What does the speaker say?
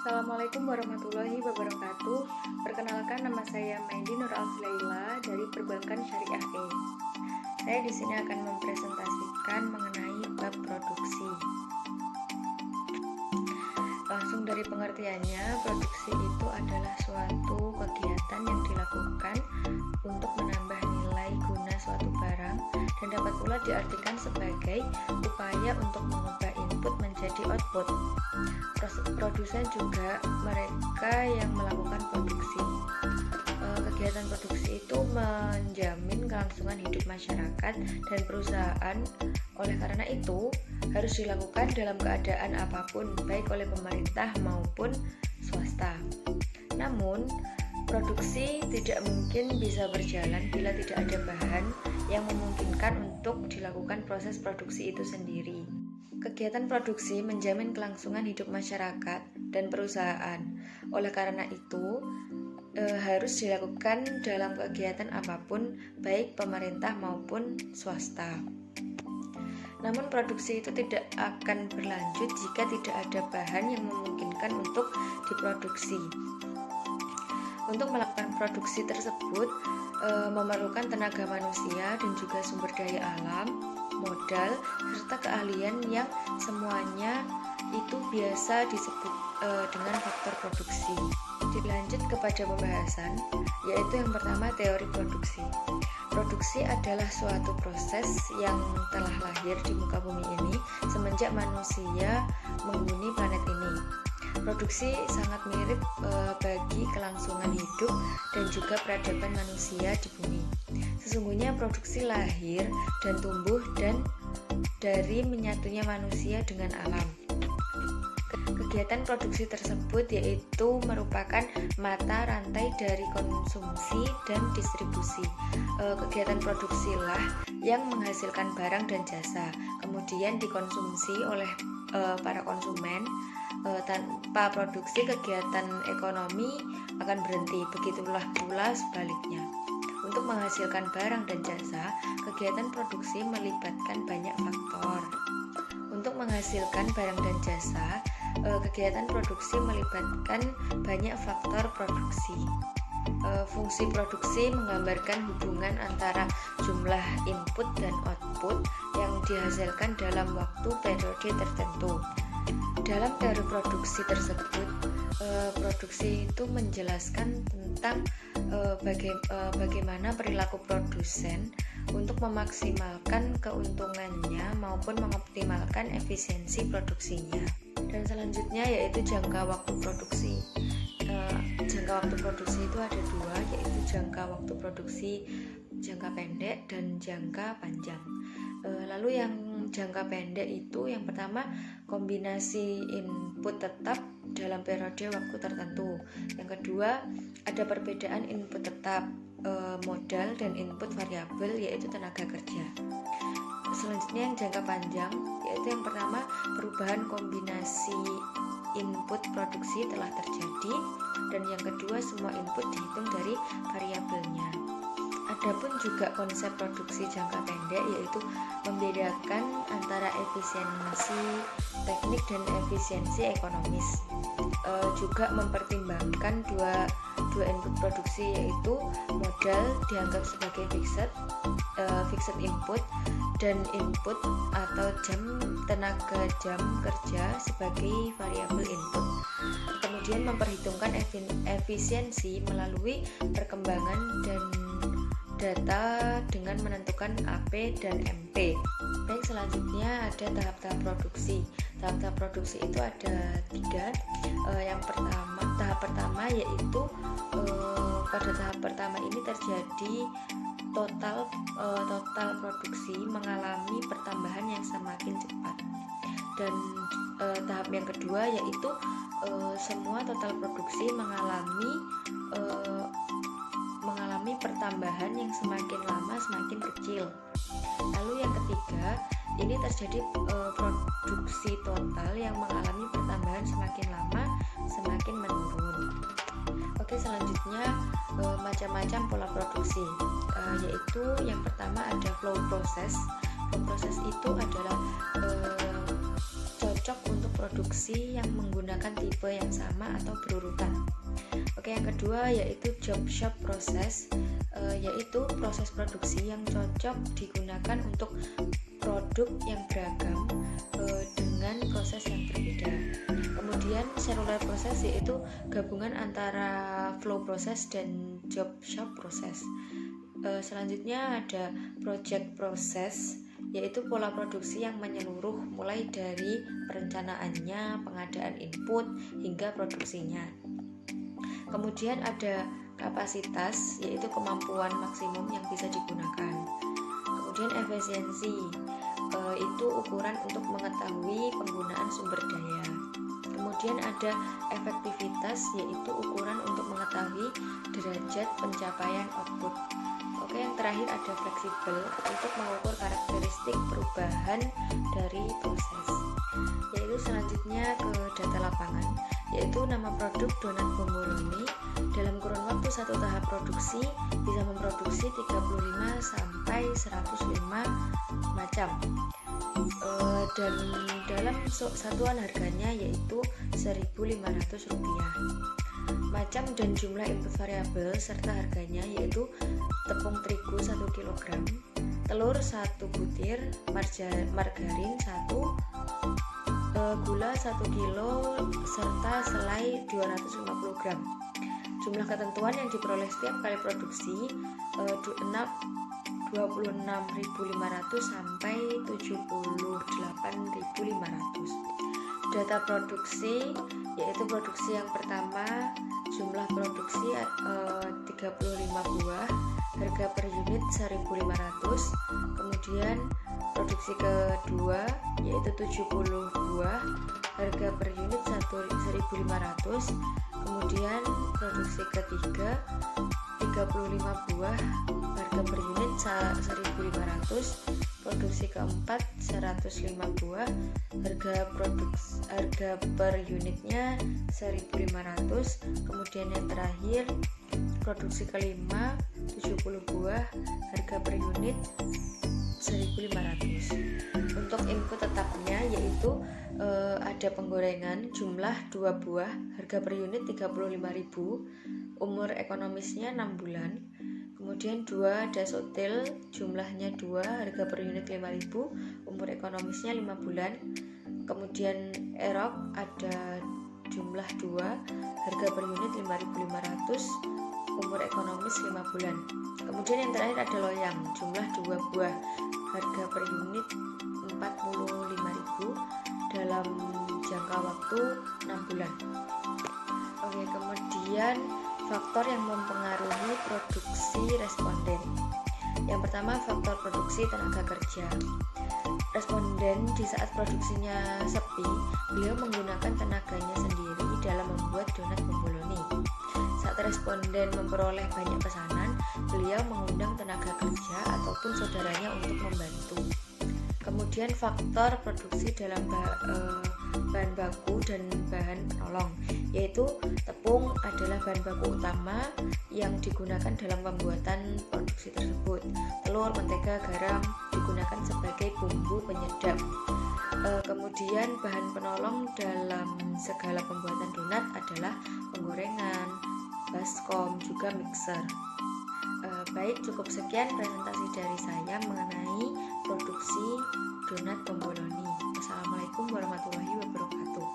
Assalamualaikum warahmatullahi wabarakatuh. Perkenalkan, nama saya Maindi Nur Alfilaila dari Perbankan Syariah E. Saya di sini akan mempresentasikan mengenai bab produksi. Langsung dari pengertiannya, produksi itu adalah suatu kegiatan yang dilakukan untuk menambah nilai guna suatu barang dan dapat pula diartikan sebagai upaya untuk mengubah input menjadi output. Produsen juga mereka yang melakukan produksi. Kegiatan produksi itu menjamin kelangsungan hidup masyarakat dan perusahaan. Oleh karena itu, harus dilakukan dalam keadaan apapun, baik oleh pemerintah maupun swasta. Namun, produksi tidak mungkin bisa berjalan bila tidak ada bahan yang memungkinkan untuk dilakukan proses produksi itu sendiri. Kegiatan produksi menjamin kelangsungan hidup masyarakat dan perusahaan. Oleh karena itu, harus dilakukan dalam kegiatan apapun, baik pemerintah maupun swasta. Namun produksi itu tidak akan berlanjut jika tidak ada bahan yang memungkinkan untuk diproduksi. Untuk melakukan produksi tersebut memerlukan tenaga manusia dan juga sumber daya alam, modal, serta keahlian yang semuanya itu biasa disebut dengan faktor produksi. Dilanjut kepada pembahasan, yaitu yang pertama teori produksi. Produksi adalah suatu proses yang telah lahir di muka bumi ini semenjak manusia menghuni planet ini. Produksi sangat mirip bagi kelangsungan hidup dan juga peradaban manusia di bumi. Sesungguhnya produksi lahir dan tumbuh dan dari menyatunya manusia dengan alam. Kegiatan produksi tersebut yaitu merupakan mata rantai dari konsumsi dan distribusi. Kegiatan produksilah yang menghasilkan barang dan jasa, kemudian dikonsumsi oleh para konsumen. Tanpa produksi, kegiatan ekonomi akan berhenti. Begitulah pula sebaliknya. Untuk menghasilkan barang dan jasa, kegiatan produksi melibatkan banyak faktor. Untuk menghasilkan barang dan jasa, kegiatan produksi melibatkan banyak faktor produksi. Fungsi produksi menggambarkan hubungan antara jumlah input dan output yang dihasilkan dalam waktu periode tertentu. Dalam teori produksi tersebut, produksi itu menjelaskan tentang bagaimana perilaku produsen untuk memaksimalkan keuntungannya maupun mengoptimalkan efisiensi produksinya. Dan selanjutnya yaitu jangka waktu produksi. Jangka waktu produksi itu ada dua, yaitu jangka waktu produksi jangka pendek dan jangka panjang. Lalu yang jangka pendek itu yang pertama kombinasi input tetap dalam periode waktu tertentu. Yang kedua ada perbedaan input tetap, modal dan input variabel yaitu tenaga kerja. Selanjutnya yang jangka panjang yaitu yang pertama perubahan kombinasi input produksi telah terjadi dan yang kedua semua input dihitung dari variabelnya. Adapun juga konsep produksi jangka pendek yaitu membedakan antara efisiensi teknik dan efisiensi ekonomis. Juga mempertimbangkan dua input produksi yaitu modal dianggap sebagai fixed input dan input atau tenaga jam kerja sebagai variabel input. Kemudian memperhitungkan efisiensi melalui perkembangan dan data dengan menentukan AP dan MP. Baik, selanjutnya ada tahap-tahap produksi. Tahap-tahap produksi itu ada 3. Tahap pertama yaitu pada tahap pertama ini terjadi total produksi mengalami pertambahan yang semakin cepat. Dan tahap yang kedua yaitu semua total produksi mengalami pertambahan yang semakin lama semakin kecil. Lalu yang ketiga, ini terjadi produksi total yang mengalami pertambahan semakin lama semakin menurun. Oke, selanjutnya macam-macam pola produksi, yaitu yang pertama ada flow process. Flow process itu adalah cocok untuk produksi produksi yang menggunakan tipe yang sama atau berurutan. Oke, yang kedua yaitu job shop process, yaitu proses produksi yang cocok digunakan untuk produk yang beragam dengan proses yang berbeda. Kemudian cellular process yaitu gabungan antara flow process dan job shop process. Selanjutnya ada project process, yaitu pola produksi yang menyeluruh mulai dari perencanaannya, pengadaan input hingga produksinya. Kemudian ada kapasitas, yaitu kemampuan maksimum yang bisa digunakan. Kemudian efisiensi, itu ukuran untuk mengetahui penggunaan sumber daya. Kemudian ada efektivitas, yaitu ukuran untuk mengetahui derajat pencapaian output. Oke, yang terakhir ada fleksibel untuk mengukur karakteristik perubahan dari proses. Yaitu selanjutnya ke data lapangan, yaitu nama produk donat bomboloni dalam kurun waktu 1 tahap produksi bisa memproduksi 35 sampai 105 macam. Dan dalam satuan harganya yaitu Rp1.500. Macam dan jumlah input variabel serta harganya yaitu tepung terigu 1 kg, telur 1 butir, margarin 1, gula 1 kg, serta selai 250 gram. Jumlah ketentuan yang diperoleh setiap kali produksi 26.500 sampai 78.500. Data produksi yaitu produksi yang pertama, jumlah produksi 35 buah, harga per unit 1.500. Kemudian produksi kedua yaitu 70 buah, harga per unit 1.500. Kemudian produksi ketiga 35 buah, harga per unit 1.500. Produksi keempat 105 buah, harga per unitnya 1.500. Kemudian yang terakhir produksi kelima 70 buah, harga per unit 1.500. Untuk input tetapnya yaitu ada penggorengan jumlah 2 buah, harga per unit 35.000, umur ekonomisnya 6 bulan. Kemudian 2 dasotil jumlahnya 2, harga per unit 5.000, umur ekonomisnya 5 bulan. Kemudian erok ada jumlah 2, harga per unit 5.500, umur ekonomis 5 bulan. Kemudian yang terakhir ada loyang jumlah 2 buah, harga per unit 45.000 dalam jangka waktu 6 bulan. Oke, kemudian faktor yang mempengaruhi produksi responden. Yang pertama, faktor produksi tenaga kerja. Responden di saat produksinya sepi, beliau menggunakan tenaganya sendiri dalam membuat donat bomboloni. Saat responden memperoleh banyak pesanan, beliau mengundang tenaga kerja ataupun saudaranya untuk membantu. Kemudian faktor produksi dalam bahan baku dan bahan penolong, yaitu tepung adalah bahan baku utama yang digunakan dalam pembuatan produksi tersebut. Telur, mentega, garam digunakan sebagai bumbu penyedap. Kemudian bahan penolong dalam segala pembuatan donat adalah penggorengan, baskom, juga mixer. Baik, cukup sekian presentasi dari saya mengenai produksi donat bomboloni. Wassalamualaikum warahmatullahi wabarakatuh.